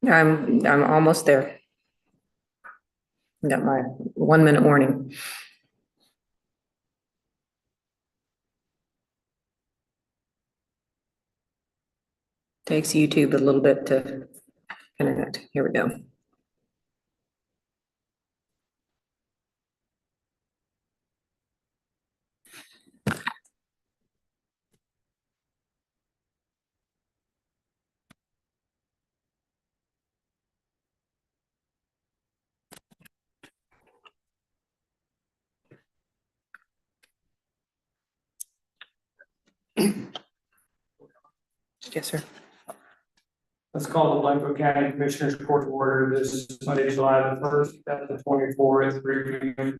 I'm almost there. Got my 1 minute warning. Takes YouTube a little bit to connect. Here we go. Yes, sir. Let's call the Blanco County Commissioners Court to order. This is Monday, July the 1st, 2024 at 3 p.m.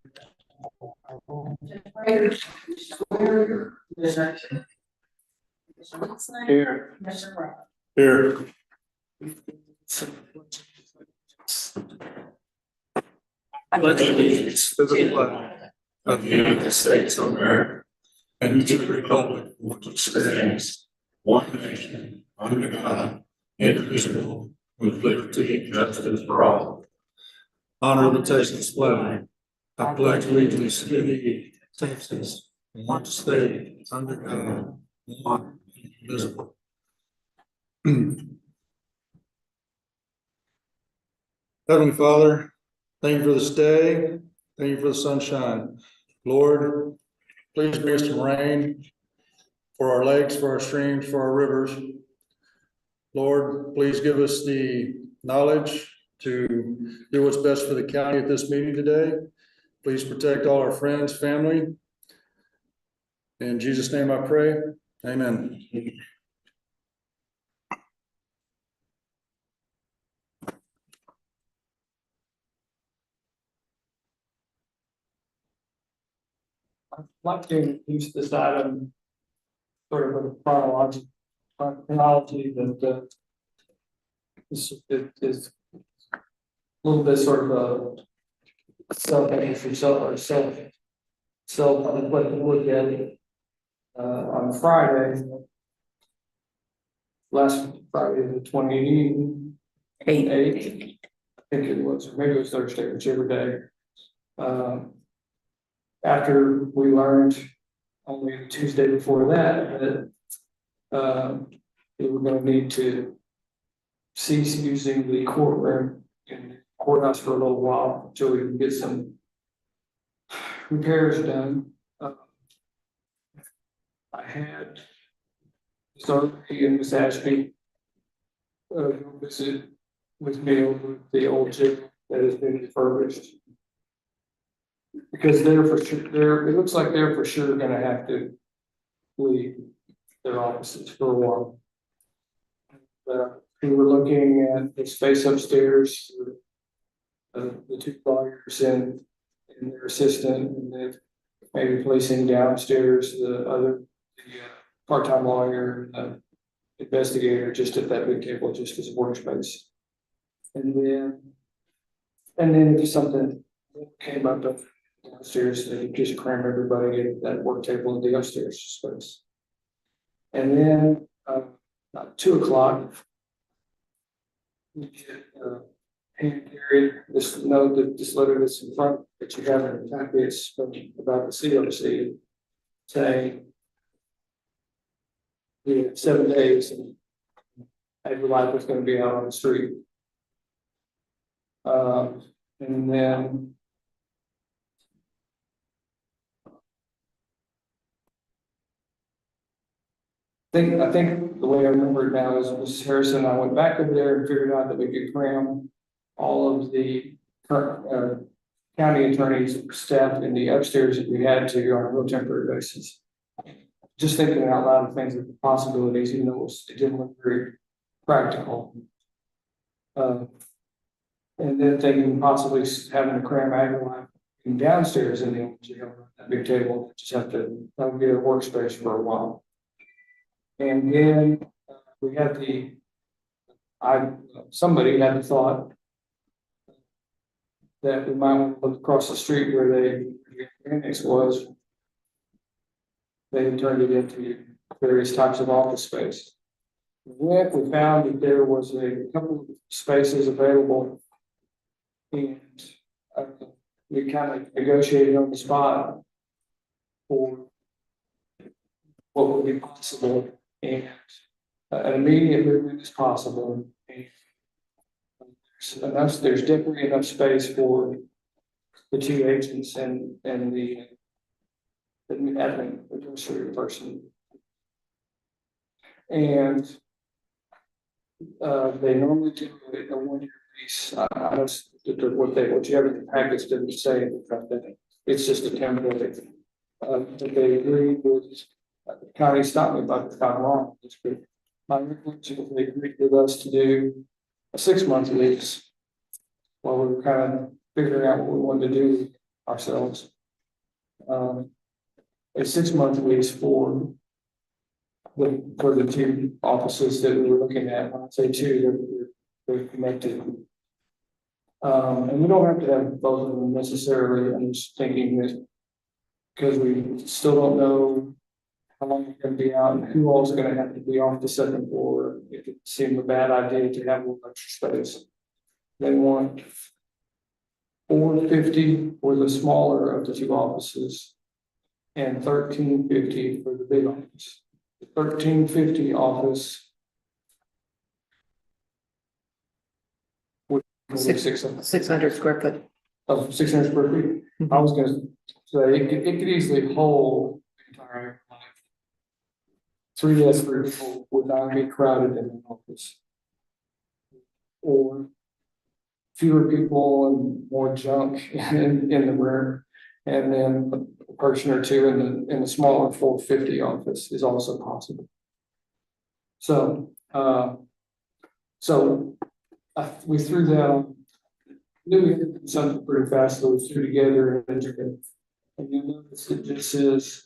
Here. Here. Pledge allegiance to the flag of the United States of America and to the republic which stands one nation under God, indivisible, with liberty and justice for all. Honor the Texas flag. I pledge allegiance to the Texas, one state under God, one indivisible. Heavenly Father, thank you for this day. Thank you for the sunshine. Lord, please bring us some rain for our lakes, for our streams, for our rivers. Lord, please give us the knowledge to do what's best for the county at this meeting today. Please protect all our friends, family. In Jesus' name I pray, amen. I'd like to use this item sort of a chronology that it is a little bit sort of a self-interest or self-reflective look at it. On Friday, last Friday, the 28th, I think it was, or maybe it was Thursday, whichever day. After we learned only Tuesday before that we were going to need to cease using the courtroom in the courthouse for a little while until we can get some repairs done. I had Starkey and Miss Ashby visit with me over the old gym that has been refurbished. Because they're for sure, it looks like they're for sure gonna have to leave their offices for a while. We were looking at the space upstairs, the two lawyers and their assistant, and then maybe placing downstairs the part-time lawyer and the investigator just at that big table, just as a workspace. And then if something came up downstairs, they just cram everybody at that work table in the upstairs space. And then about 2 o'clock, we get hand carried this note, this letter that's in front that you have in the packets about the COC, saying 7 days and every life was going to be out on the street. And then I think the way I remember it now is Mrs. Harrison and I went back over there and figured out that we could cram all of the current county attorneys staff in the upstairs if we had to on a real temporary basis. Just thinking out loud of things, the possibilities, even though it didn't look very practical. And then thinking possibly having to cram Agawam downstairs in the old jail, that big table, just have to get a workspace for a while. And then we had somebody had the thought that we might want to look across the street where the annex was. They had turned it into various types of office space. we found that there was a couple of spaces available. And uh, we kind of negotiated on the spot for what would be possible, and an immediate movement is possible. And there's definitely enough space for the two agents and the admin administrative person. And they normally do a 1 year lease. I don't what you have in the package didn't say about that. It's just a template. But they agreed with the county stopped me by the time wrong. My recollection is they agreed with us to do a 6 month lease while we were kind of figuring out what we wanted to do ourselves. A 6 month lease for the two offices that we were looking at. When I say two, they're connected. And we don't have to have both of them necessarily. I'm just thinking that because we still don't know how long we're going to be out and who all's going to have to be off the second floor. It would seem a bad idea to have a little extra space. They want 450 for the smaller of the two offices and 1350 for the big office. The 1350 office would be 600 square foot. of 600 square feet. I was going to say it could easily hold the entire 3 desks for people without being crowded in an office, or fewer people and more junk in the room, and then a person or two in the smaller 450 office is also possible. So we threw that on. Knew we had to do something pretty fast, so we threw together and you notice it just says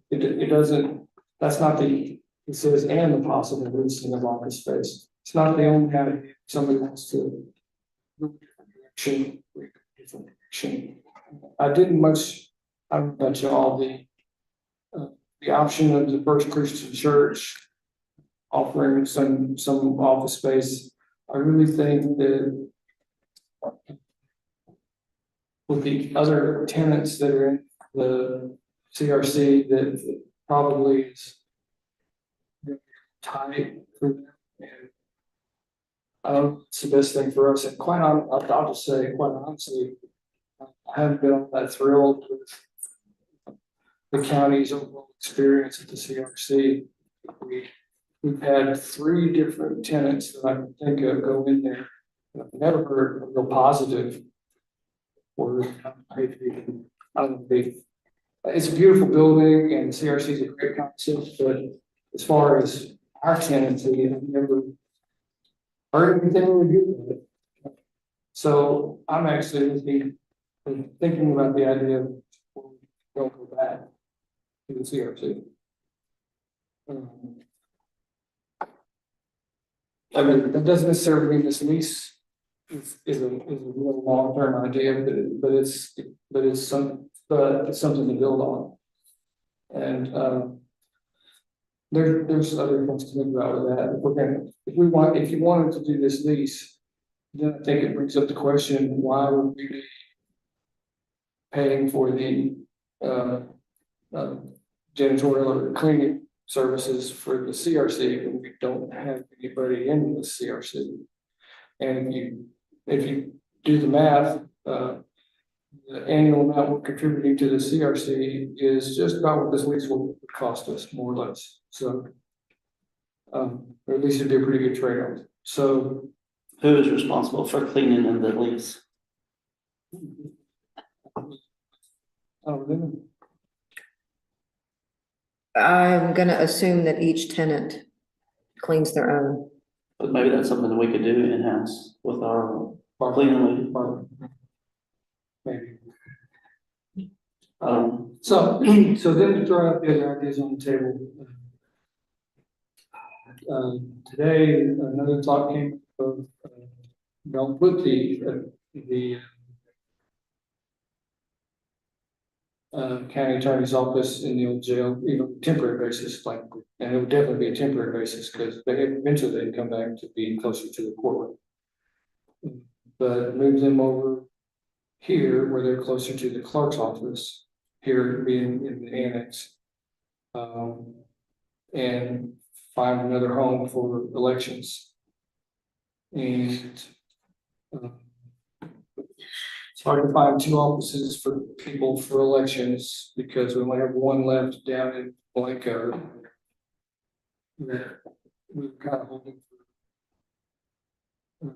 it doesn't. That's not the. It says and the possible leasing of office space. It's not the only kind of somebody wants to go different direction. I didn't much. I don't know about y'all. The option of the First Christian Church offering some office space. I really think that with the other tenants that are in the CRC, that probably is tight for them. And I don't know, it's the best thing for us. And I'll just say, quite honestly, I haven't been all that thrilled with the county's overall experience at the CRC. We've had 3 different tenants that I can think of go in there. I've never heard a real positive word. I don't know. It's a beautiful building and CRC is a great concept, but as far as our tenancy, I've never heard anything really good about it. So I'm actually thinking about the idea of don't go back to the CRC. I mean, that doesn't necessarily mean this lease is a real long-term idea, but it's something to build on. And there's other things to think about with that. If you wanted to do this lease, then I think it brings up the question, why would we be paying for the janitorial or cleaning services for the CRC when we don't have anybody in the CRC? And if you do the math, the annual amount we're contributing to the CRC is just about what this lease will cost us, more or less. So, or at least it'd be a pretty good trade-off. So, who is responsible for cleaning in the lease? I'm gonna assume that each tenant cleans their own. But maybe that's something that we could do in-house with our cleaning lady. Maybe. So So then to throw out the other ideas on the table. Today, another thought came of, don't put the county attorney's office in the old jail, temporary basis, like, and it would definitely be a temporary basis, because they eventually they'd come back to be closer to the courtroom. But move them over here where they're closer to the clerk's office, here being in the annex. And find another home for elections. And it's hard to find two offices for people for elections because we only have one left down in Blanco. That we're kind of hoping for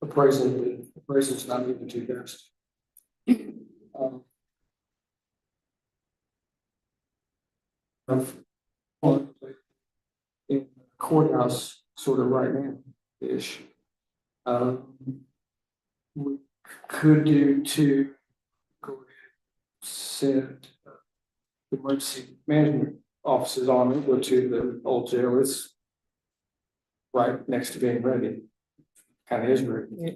appraisal, but appraisal's not even too fast. In courthouse sort of right now ish. We could do to go ahead and send emergency management offices on it, go to the old jail. It's right next to being ready. Kind of is ready. Yeah.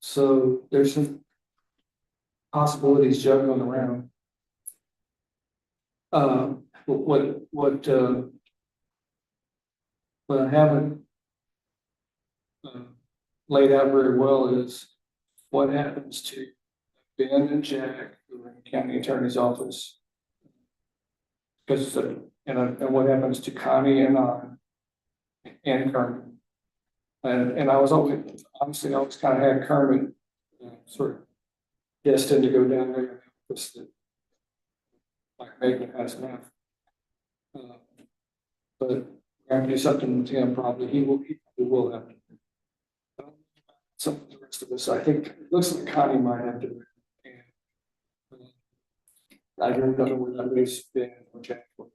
So there's some possibilities juggling around. What I haven't laid out very well is what happens to Ben and Jack, who are in the county attorney's office. Because, and what happens to Connie and I and Kermit. And I was always, obviously, I always kind of had Kermit sort of destined to go down there, like Megan has now. But we're going to do something with him probably. He will have to. Some of the rest of us, I think, it looks like Connie might have to. And I don't know where that leaves Ben or Jack for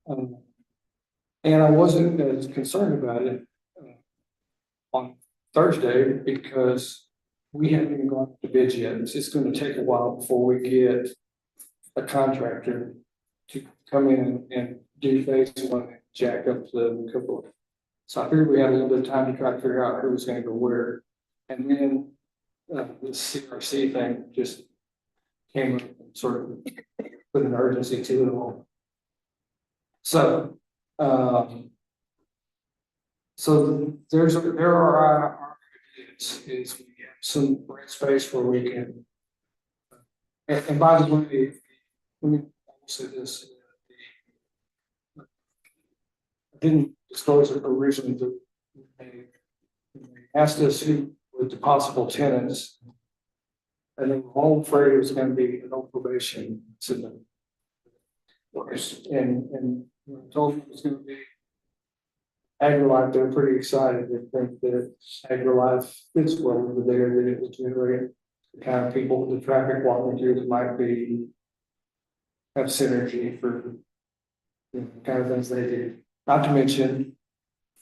me. And I wasn't as concerned about it on Thursday because we haven't even gone to bids yet. It's going to take a while before we get a contractor to come in and do phase one and jack up the cupola. So I figured we had a little bit of time to try to figure out who was going to go where. And then the CRC thing just came up and sort of put an urgency to it all. So, there are our ideas is we have some rent space where we can, and by the way, let me say this. I didn't disclose it originally. They asked us who were the possible tenants, and they were all afraid it was going to be an old probation. And told me it was going to be AgriLife. They're pretty excited. They think that AgriLife fits well over there, that it will generate the kind of people, the traffic walking through that might be have synergy for the kind of things they do. Not to mention,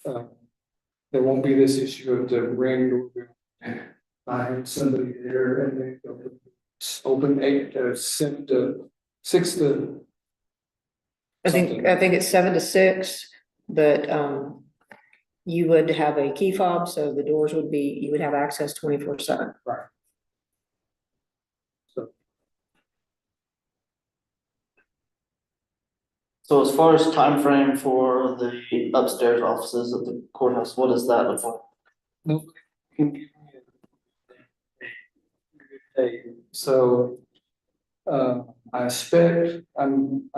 there won't be this issue of the ring doorbell. I had somebody there and they open 8 to 7 to 6 to. I think it's 7 to 6, but you would have a key fob, so the doors would be, you would have access 24/7. Right. So as far as time frame for the upstairs offices at the courthouse, what does that look like? Nobody can give me a good date. So I expect I'm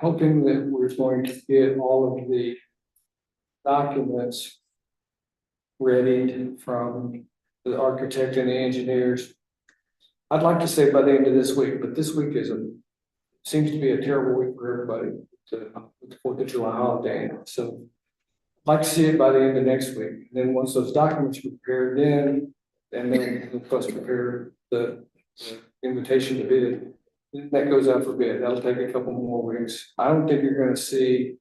hoping that we're going to get all of the documents ready from the architect and the engineers. I'd like to say by the end of this week, but this week seems to be a terrible week for everybody with the 4th of July holiday. So I'd like to see it by the end of next week. And then once those documents are prepared, then we'll first prepare the invitation to bid. Then that goes out for bid. That'll take a couple more weeks. I don't think you're going to see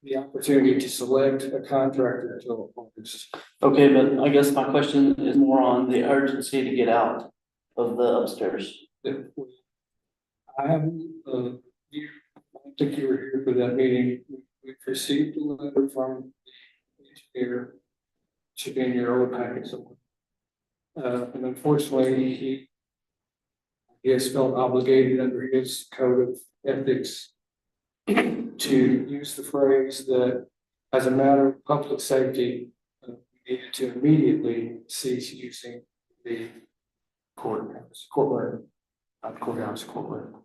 the opportunity to select a contractor until August. Okay, but I guess my question is more on the urgency to get out of the upstairs. I haven't, I don't think you were here for that meeting. We've received a letter from the engineer, should be in your old packet somewhere. And unfortunately, he has felt obligated under his code of ethics to use the phrase that as a matter of public safety, we needed to immediately cease using the courtroom, not courthouse, courtroom.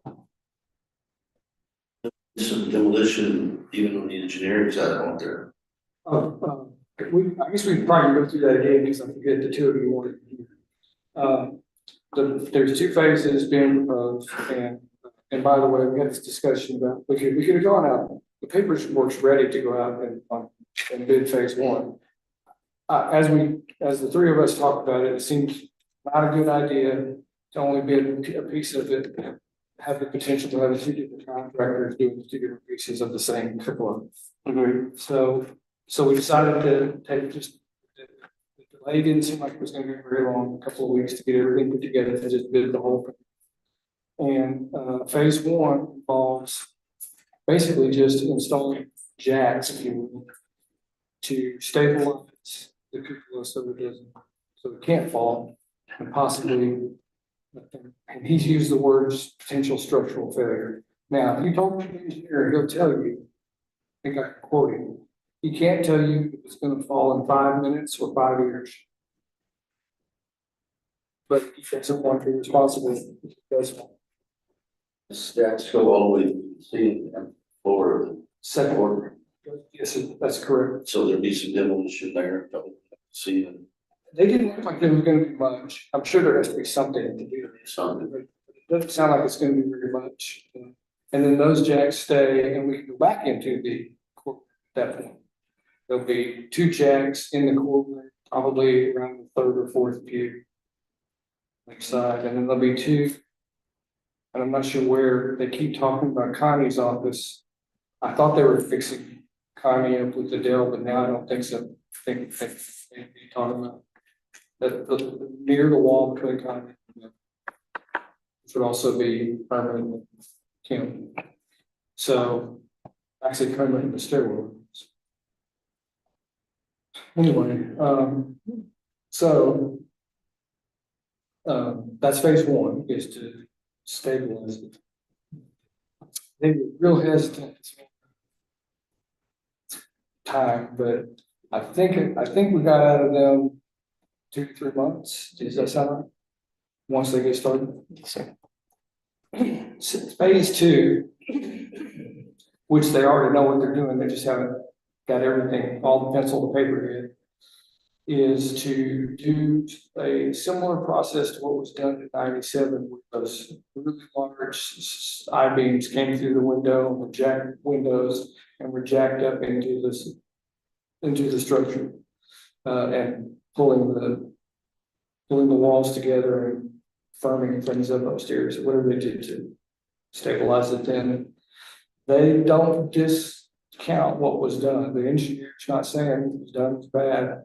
Some demolition, even on the engineering side out there. I guess we can probably go through that again because I forget the two of you wanted to hear. There's two phases being proposed, and by the way, we had this discussion about, we could have gone out, the paperwork's ready to go out and bid phase one. As the three of us talked about it, it seems not a good idea to only bid a piece of it, have the potential to have two different contractors doing two different pieces of the same cupola. Agreed. So we decided to take just, the delay didn't seem like it was gonna be very long, a couple of weeks to get everything put together and just bid the whole thing. And phase one involves basically just installing jacks, if you will, to stabilize the cupola so it can't fall and possibly, and he's used the words potential structural failure. Now, if you talk to the engineer, he'll tell you, I think I can quote him, he can't tell you if it's gonna fall in 5 minutes or 5 years. But he doesn't want to be responsible if he does. The stacks go all the way to the ceiling and floor of the Second, courtroom. yes, that's correct. So there'd be some demolition there, ceiling, They didn't look like there was gonna be much. I'm sure there has to be something to do. something. But it doesn't sound like it's gonna be very much. And then those jacks stay and we can go back into the court at that point. There'll be two jacks in the courtroom, probably around the third or fourth pew. Next side, and then there'll be two. And I'm not sure where, they keep talking about Connie's office. I thought they were fixing Connie up with the Dell, but now I don't think so. I think they may be talking about that near the wall between Connie and them, which would also be permanent Kim. So actually permanent in the stairwell. Anyway, that's phase one, is to stabilize it. They were real hesitant time, but I think we got out of them 2 to 3 months. Does that sound right? Once they get started. Phase two, which they already know what they're doing, they just haven't got everything, all the pencil to paper yet, is to do a similar process to what was done in 97 with those really large I-beams came through the window, were jacked windows and were jacked up into the structure, and pulling the walls together and firming things up upstairs, whatever they did to stabilize it. Then they don't discount what was done. The engineer's not saying what was done was bad.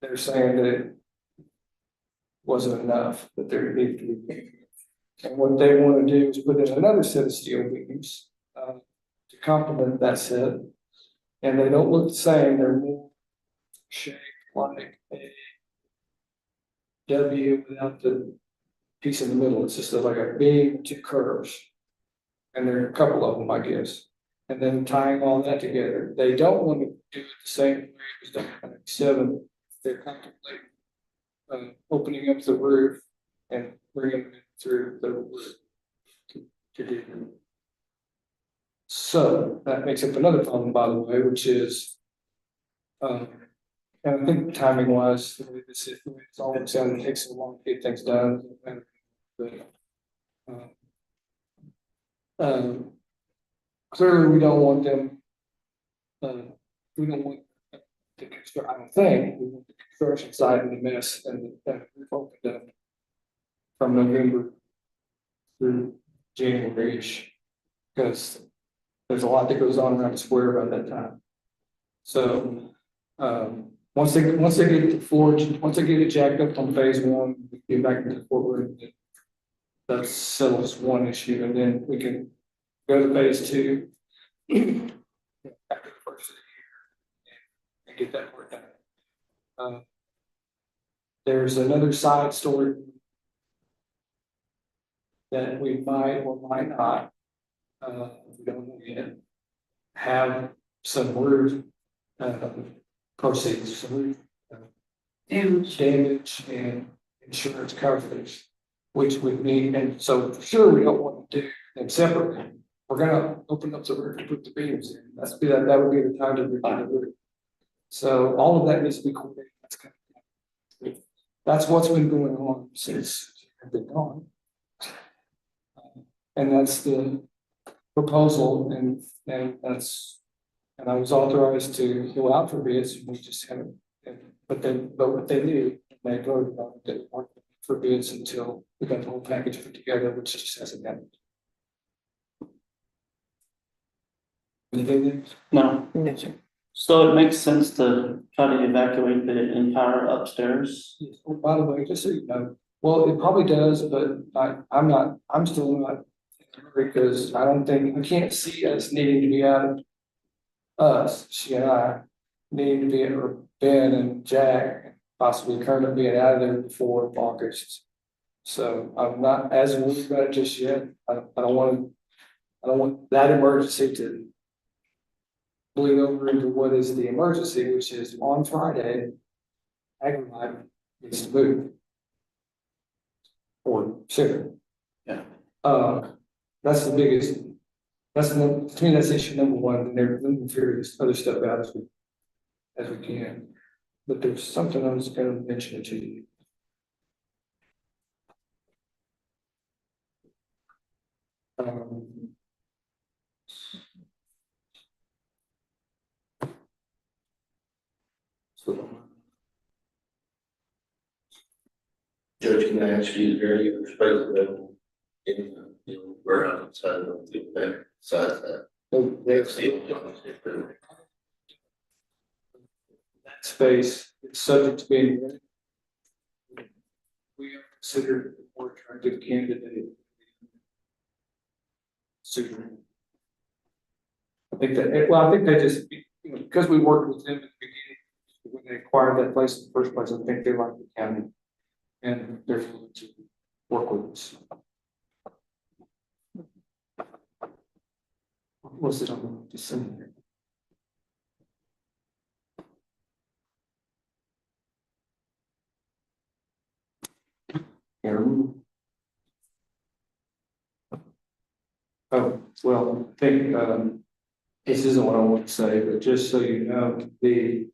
They're saying that it wasn't enough, that there needed to be. And what they want to do is put in another set of steel beams to complement that set. And they don't look the same, they're more shaped like a W without the piece in the middle. It's just like a beam with two curves. And there are a couple of them, I guess. And then tying all that together. They don't want to do it the same way it was done in 97. They're contemplating opening up the roof and bringing it through the roof to do it. So that makes up another problem, by the way, which is, and I think timing wise, the way it's all works out, it takes so long to get things done. But clearly, we don't want them. We don't want the construction. I don't think we want the construction side in the mess, and we've opened up from November through January-ish, because there's a lot that goes on around the square about that time. So once they get the floor, once they get it jacked up on phase one, we get back into the courtroom. That settles one issue, and then we can go to phase two after the first of the year and get that work done. There's another side story that we might or might not, we don't know yet, have some roof, proceeds, some roof damage and insurance coverage, which would mean, and so for sure, we don't want to do them separately. We're gonna open up the roof to put the beams in, that would be the time to redo the roof. So all of that needs to be coordinated. That's what's been going on since I've been gone. And that's the proposal, and that's, and I was authorized to go out for bids, we just haven't. But what they do, they voted on it, they weren't for bids until we got the whole package put together, which just hasn't happened. Anything? No, No, sir. so it makes sense to try to evacuate the entire upstairs. Oh, by the way, just so you know, well, it probably does, but I'm still not. Because I can't see us needing to be out of she and I needing to be, or Ben and Jack, possibly Kermit being out of there before August. So I'm not as worried about it just yet. I don't want that emergency to bleed over into what is the emergency, which is on Friday, Agri-Life needs to move. Or sooner. Yeah. That's the biggest, to me, that's issue number one, and they're moving through this other stuff out as we can. But there's something I was gonna mention to you. Judge, can I ask you, is there any space available in the warehouse side of the back side of that? That space is subject to being rented. We are considered a more attractive candidate. Sooner. I think they just, because we worked with them at the beginning, when they acquired that place in the first place, I think they like the county. And they're willing to work with us. What was it on December? Oh, well, I think, this isn't what I want to say, but just so you know, the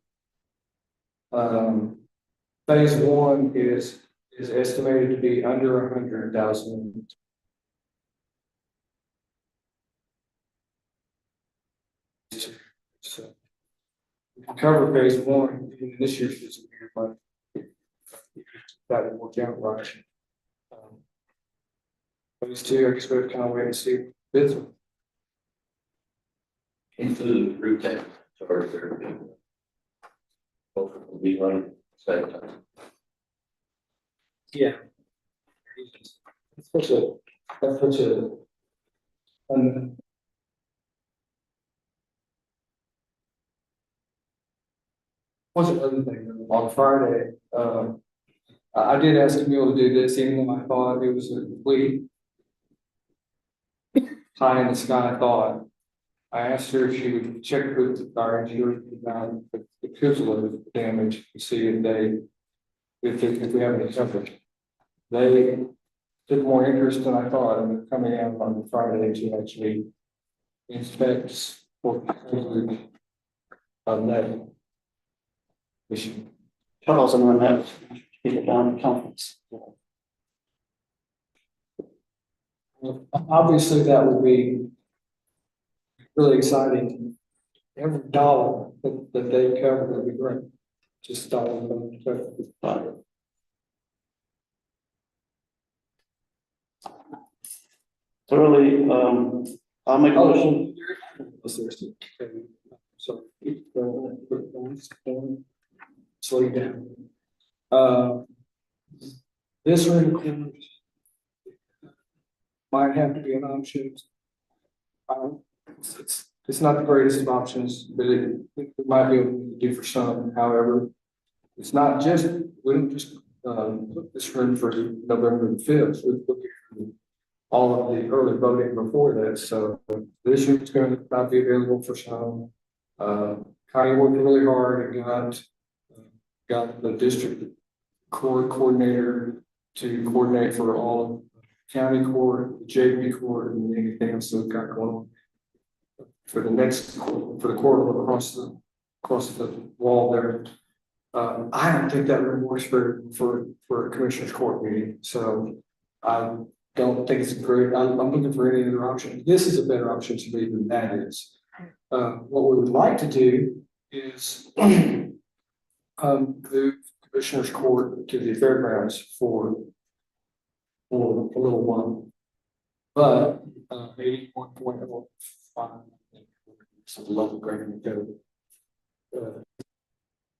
phase one is estimated to be under 100,000. So we can cover phase one in this year's fiscal year, but that will work out right. Phase two, I guess we have to kind of wait and see bids. Include group tax charge there. Both will be running at the same time. Yeah. That's such a, what's the other thing, on Friday, I did ask Camille to do this, even though I thought it was a complete pie in the sky thought. I asked her if she would check with our insurance about the Kuzla damage to see if we have any coverage. They took more interest than I thought, and they're coming out on Friday to actually inspect for coverage of that issue. Charles and I met people down at the conference. Obviously, that would be really exciting. Every dollar that they cover would be great. Just dollar. So really, I'll make a motion. Sorry. Slow down. This one might have to be an option. It's not the greatest of options, but it might be able to do for some. However, it's not just, we don't just book this room for November the 5th. We're looking for all of the early voting before that, so this room's going to not be available for some. Connie worked really hard and got the district court coordinator to coordinate for all of county court, the JP court, and anything else that we've got going on for the next, for the court across the wall there. I don't think that room works for a commissioner's court meeting, so I don't think it's a great, I'm looking for any other option. This is a better option to me than that is. What we would like to do is move commissioner's court to the fairgrounds for a little while. But 81.05, some local government code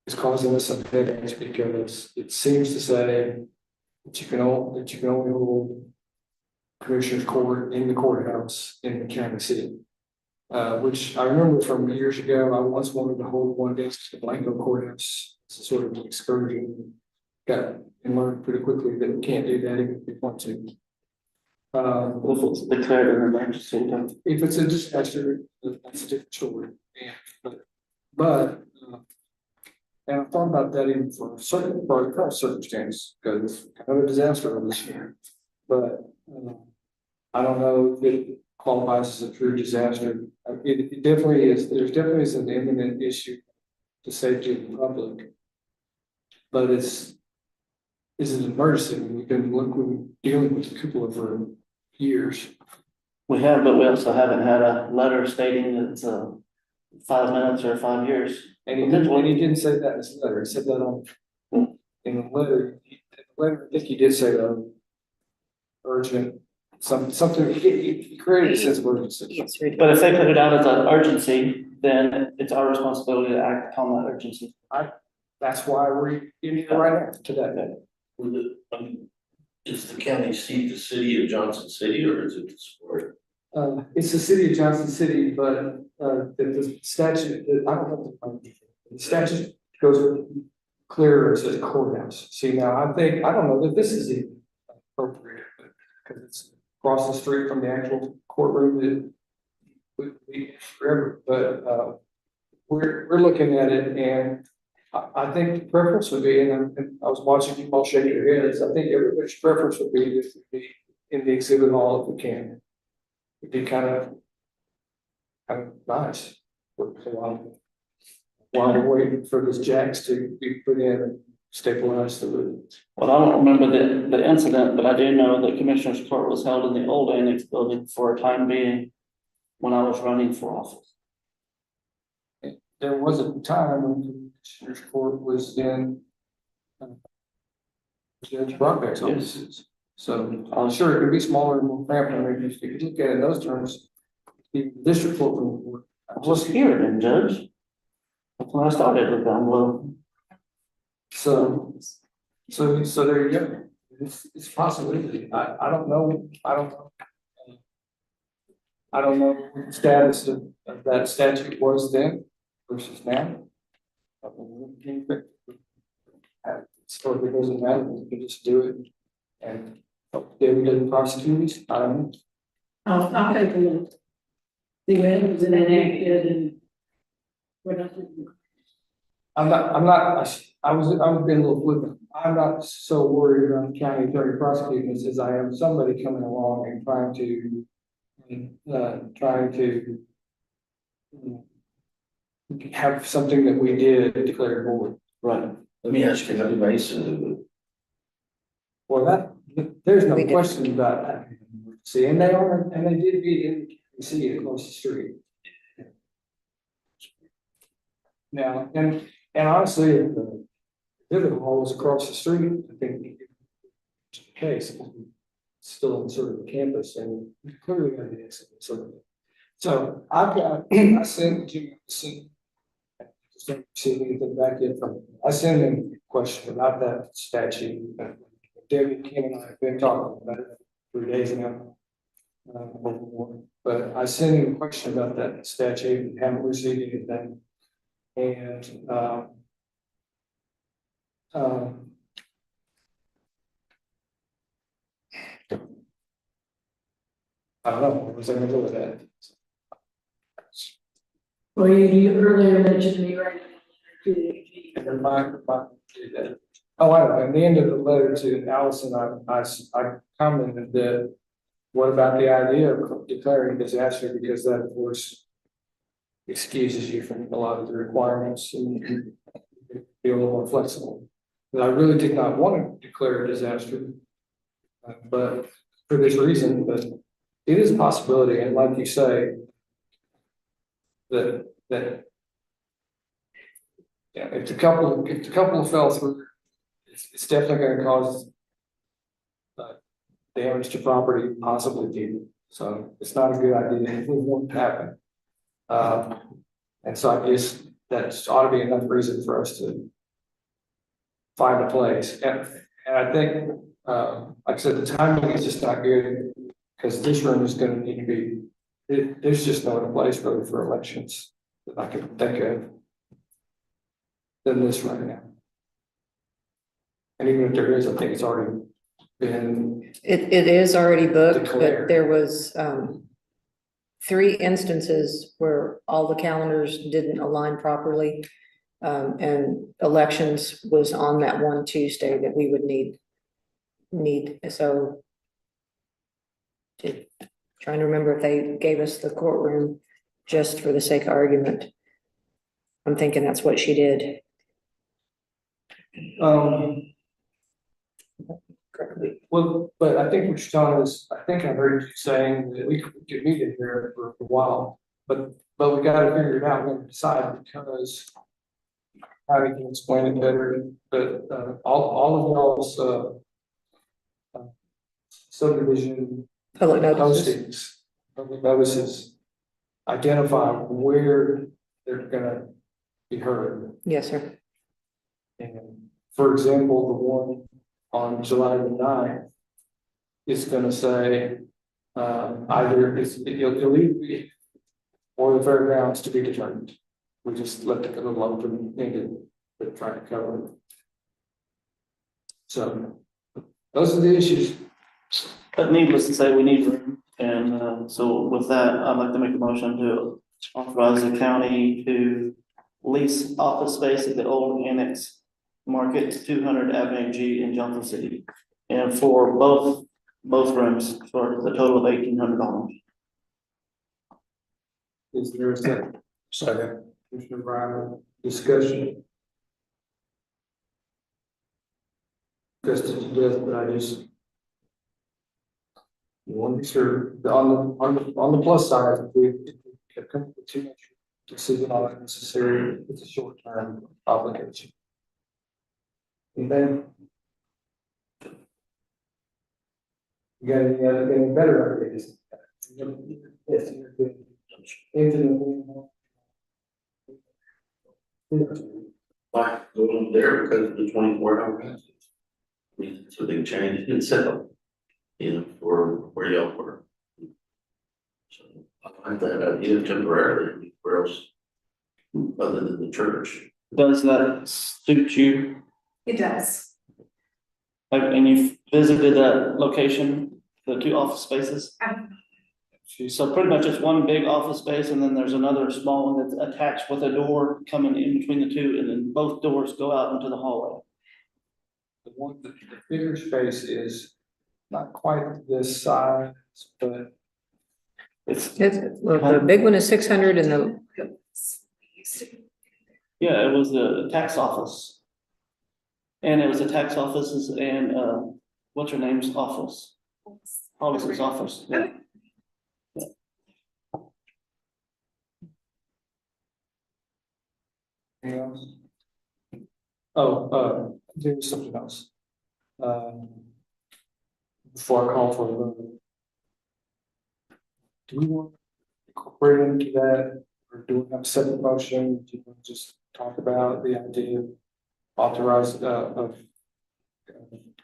is causing us some headaches because it seems to say that you can only hold commissioner's court in the courthouse in the county seat. Which I remember from years ago, I once wanted to hold one against the Blanco courthouse. It's a sort of an excursion. Got and learned pretty quickly that we can't do that even if we want to. If it's declared an emergency, then If it's a disaster, that's a different story. But and I thought about that even for the current circumstance, because it's kind of a disaster this year. But I don't know if it qualifies as a true disaster. It definitely is. There's definitely is an imminent issue to safety of the public. But it's an emergency. We've been dealing with the cupola for years. we have, but we also haven't had a letter stating that it's 5 minutes or 5 years. And he didn't say that in his letter. He said that in the letter. I think he did say urgent, something, he created a sense of urgency. Yes, read it. But if they put it out as an urgency, then it's our responsibility to act upon that urgency. That's why we're in here right now today. Is the county seat the city of Johnson City, or is it the sport? It's the city of Johnson City, but the statute, I don't know the statute goes clearer, it says courthouse. See, now I don't know that this is even appropriate, because it's across the street from the actual courtroom that we forever, but we're looking at it, and I think the preference would be, and I was watching you all shake your heads, I think everybody's preference would be to be in the exhibit hall if we can. It'd be kind of nice for a while we're waiting for those jacks to be put in and stabilize the roof. Well, I don't remember the incident, but I do know that Commissioner's Court was held in the old annex building for a time being when I was running for office. There was a time when Commissioner's Court was in Judge Brockback's offices. So I'm sure it could be smaller and more cramped. I mean, if you look at it in those terms, the district court would. I was here then, Judge. That's when I started with them. Well, So there you go. It's possibility. I don't know. I don't know what the status of that statute was then versus now. So if it doesn't matter, we can just do it and David doesn't prosecute us. I don't know. I'll take a look. See when it was enacted and. We're not. I was being a little flippant. I'm not so worried about the county attorney prosecuting this as I am somebody coming along and trying to have something that we did declared void. right. Let me ask you, how do Mason Well, there's no We did. question about that. See, and they did be in the city across the street. Now, and honestly, if the exhibit hall was across the street, I think it's the case, it's still on sort of the campus and clearly got the exit. So I've got, I sent Jim, just don't see anything back yet from him. I sent him a question about that statute. David, Kim and I have been talking about it for 3 days now. But I sent him a question about that statute and haven't received anything. And I don't know, what was I gonna do with that? Well, you earlier mentioned me right to the AG. And then my, oh, I know, at the end of the letter to Allison, I commented that, what about the idea of declaring disaster, because that, of course, excuses you from a lot of the requirements and be a little more flexible. But I really did not want to declare a disaster, but for this reason, but it is a possibility, and like you say, that yeah, if the couple fell through, it's definitely gonna cause damage to property, possibly people, so it's not a good idea, it won't happen. And so I guess that ought to be enough reason for us to find a place, and I think, like I said, the timing is just not good, because this room is gonna need to be, there's just no other place really for elections that I can think of than this right now. And even if there is, I think it's already been, It is already booked, but Declared. there was, 3 instances where all the calendars didn't align properly. And elections was on that one Tuesday that we would need, so. Trying to remember if they gave us the courtroom just for the sake of argument. I'm thinking that's what she did. well, but I think what you're telling us, I think I heard you saying that we could meet in here for a while, but we gotta figure it out when we decide, because how we can explain it better, but, all of y'all's, subdivision Public notices. postings, public notices, identify where they're gonna be heard. Yes, sir. And for example, the one on July the 9th is gonna say, either it'll either be or the fairgrounds to be determined. We just let the little open ended, but try to cover it. So those are the issues. But needless to say, we need room, and so with that, I'd like to make a motion to authorize the county to lease office space at the old annex market, 200 Avenue G in Johnson City. And for both rooms, for the total of $1,800. Is there a second? Second. Commissioner Brown, discussion. Just to death, but I just want to make sure on the plus side, we have come to too much decision on it necessary. It's a short term obligation. And then you got any better ideas? Yes, you're good. Why go on there because of the 24-hour access? I mean, it's a big change in setup, for where y'all were. So I like that idea temporarily, where else, other than the church. Does that suit you? It does. And you've visited that location, the 2 office spaces? So pretty much it's one big office space, and then there's another small one that's attached with a door coming in between the 2, and then both doors go out into the hallway. The bigger space is not quite this size, but Well, the big one is 600 and the, Yeah, it was the tax office. And it was the tax offices and, what's her name's office? Hollis's office, yeah. anything else? Oh, there's something else. Before I call for a vote. Do we want to incorporate into that, or do we have a separate motion? Do you want to just talk about the idea of authorized, of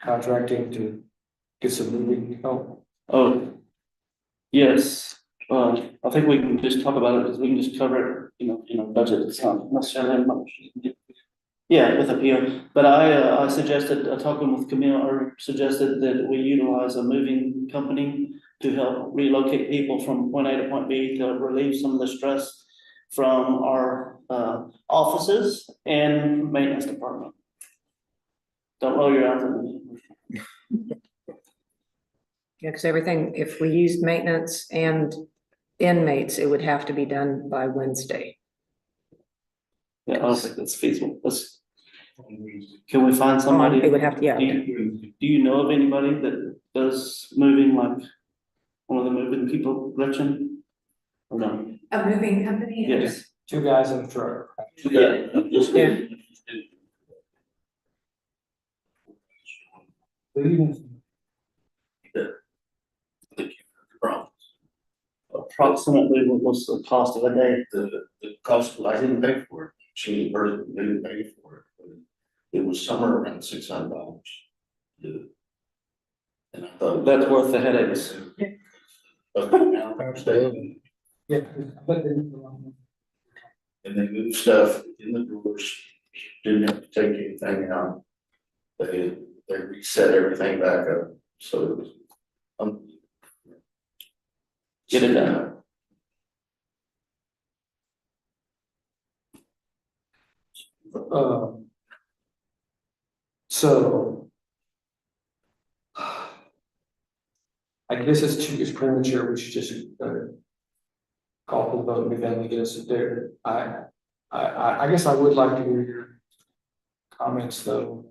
contracting to get some moving help? Oh, yes, I think we can just talk about it, because we can just cover it, in our budget, it's not necessarily much. Yeah, with a PO, but I suggested, talking with Camille, or suggested that we utilize a moving company to help relocate people from point A to point B to relieve some of the stress from our offices and maintenance department. Don't roll your eyes at me. Yeah, because everything, if we used maintenance and inmates, it would have to be done by Wednesday. Yeah, I don't think that's feasible. Can we find somebody? It would have to, yeah. Do you know of anybody that does moving, like one of the moving people, Gretchen? Or no? A moving company? Yes. 2 guys in the truck. Yeah. Yeah. Approximately what was the cost of a day? The cost, I didn't pay for it, she person didn't pay for it, but it was somewhere around $600. And I thought. That's worth the headaches. Okay, now I'm staying, Yeah. But and they moved stuff in the drawers, didn't have to take anything out. They reset everything back up, so it was. Get it done. So. I guess it's premature, we should just, call for the vote and then we get us there. I guess I would like to hear your comments though.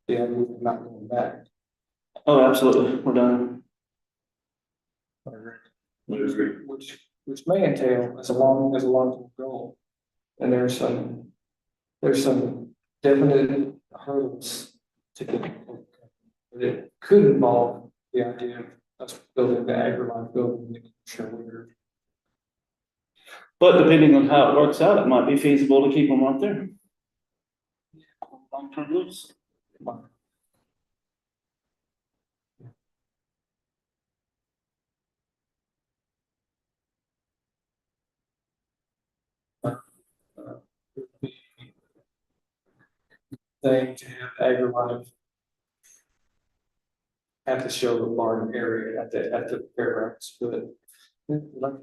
Yeah, we're not going back. Oh, absolutely. We're done. Which may entail as a long-term goal. And there's some definite hurdles to get. But it could involve the idea of us building the AgriLife building. But depending on how it works out, it might be feasible to keep them out there. Long-term lease. Thing to have AgriLife at the show barn area at the fairgrounds, but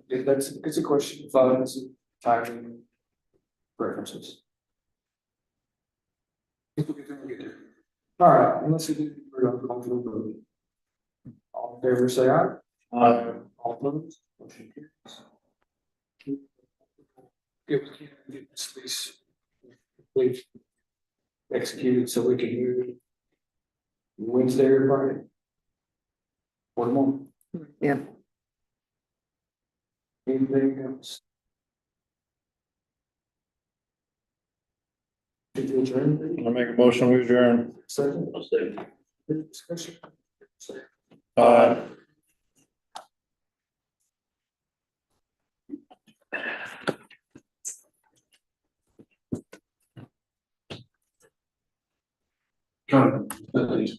it's a question of funds and timing preferences. If we can get there. All right, unless we're going to call for the vote. All in favor, say aye. All opposed, motion carries. If we can get this lease complete, executed so we can move Wednesday or Friday. One more. Yeah. Anything else? Did you adjourn? I make a motion, we adjourn. Second. I'll say. Discussion. Come, please.